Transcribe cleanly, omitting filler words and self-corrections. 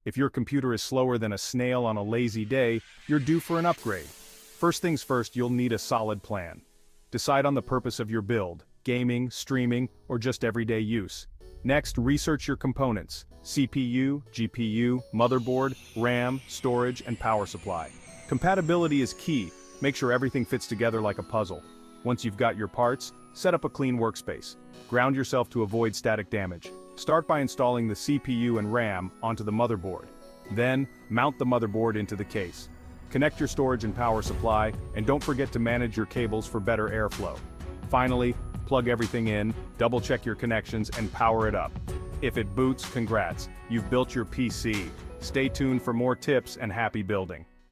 If your computer is slower than a snail on a lazy day, you're due for an upgrade. First things first, you'll need a solid plan. Decide on the purpose of your build: gaming, streaming, or just everyday use. Next, research your components: CPU, GPU, motherboard, RAM, storage, and power supply. Compatibility is key. Make sure everything fits together like a puzzle. Once you've got your parts, set up a clean workspace. Ground yourself to avoid static damage. Start by installing the CPU and RAM onto the motherboard. Then, mount the motherboard into the case. Connect your storage and power supply, and don't forget to manage your cables for better airflow. Finally, plug everything in, double-check your connections, and power it up. If it boots, congrats, you've built your PC. Stay tuned for more tips and happy building.